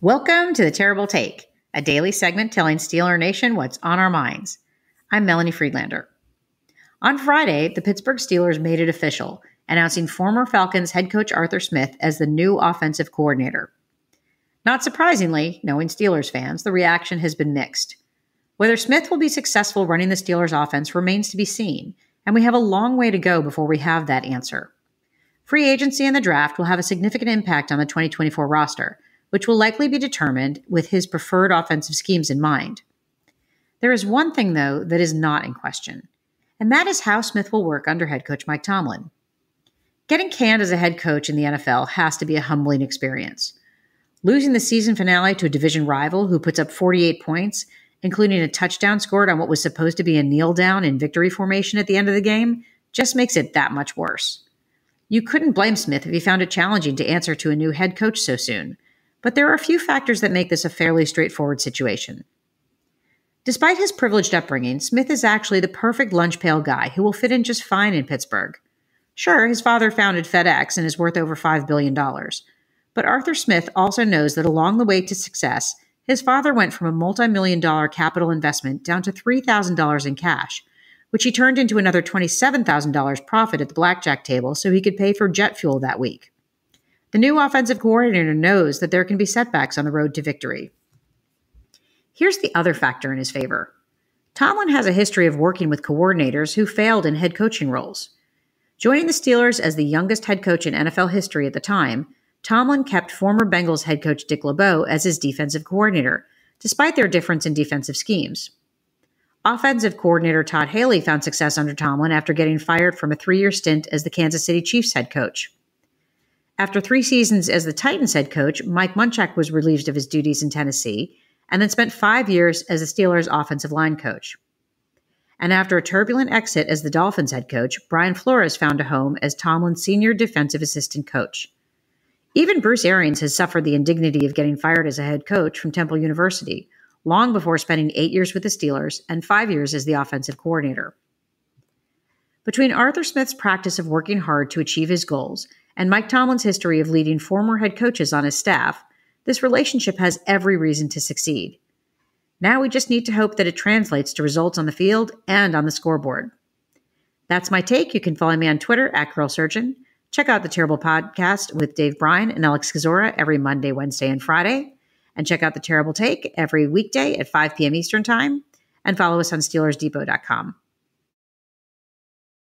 Welcome to The Terrible Take, a daily segment telling Steeler Nation what's on our minds. I'm Melanie Friedlander. On Friday, the Pittsburgh Steelers made it official, announcing former Falcons head coach Arthur Smith as the new offensive coordinator. Not surprisingly, knowing Steelers fans, the reaction has been mixed. Whether Smith will be successful running the Steelers offense remains to be seen, and we have a long way to go before we have that answer. Free agency and the draft will have a significant impact on the 2024 roster, which will likely be determined with his preferred offensive schemes in mind. There is one thing, though, that is not in question, and that is how Smith will work under head coach Mike Tomlin. Getting canned as a head coach in the NFL has to be a humbling experience. Losing the season finale to a division rival who puts up 48 points, including a touchdown scored on what was supposed to be a kneel down in victory formation at the end of the game, just makes it that much worse. You couldn't blame Smith if he found it challenging to answer to a new head coach so soon. But there are a few factors that make this a fairly straightforward situation. Despite his privileged upbringing, Smith is actually the perfect lunch pail guy who will fit in just fine in Pittsburgh. Sure, his father founded FedEx and is worth over $5 billion. But Arthur Smith also knows that along the way to success, his father went from a multi-million-dollar capital investment down to $3,000 in cash, which he turned into another $27,000 profit at the blackjack table so he could pay for jet fuel that week. The new offensive coordinator knows that there can be setbacks on the road to victory. Here's the other factor in his favor. Tomlin has a history of working with coordinators who failed in head coaching roles. Joining the Steelers as the youngest head coach in NFL history at the time, Tomlin kept former Bengals head coach Dick LeBeau as his defensive coordinator, despite their difference in defensive schemes. Offensive coordinator Todd Haley found success under Tomlin after getting fired from a 3-year stint as the Kansas City Chiefs head coach. After 3 seasons as the Titans head coach, Mike Munchak was relieved of his duties in Tennessee and then spent 5 years as the Steelers' offensive line coach. And after a turbulent exit as the Dolphins head coach, Brian Flores found a home as Tomlin's senior defensive assistant coach. Even Bruce Arians has suffered the indignity of getting fired as a head coach from Temple University, long before spending 8 years with the Steelers and 5 years as the offensive coordinator. Between Arthur Smith's practice of working hard to achieve his goals and Mike Tomlin's history of leading former head coaches on his staff, this relationship has every reason to succeed. Now we just need to hope that it translates to results on the field and on the scoreboard. That's my take. You can follow me on Twitter @GirlSurgeon. Check out the Terrible Podcast with Dave Bryan and Alex Kazora every Monday, Wednesday, and Friday. And check out the Terrible Take every weekday at 5 p.m. Eastern Time. And follow us on SteelersDepot.com.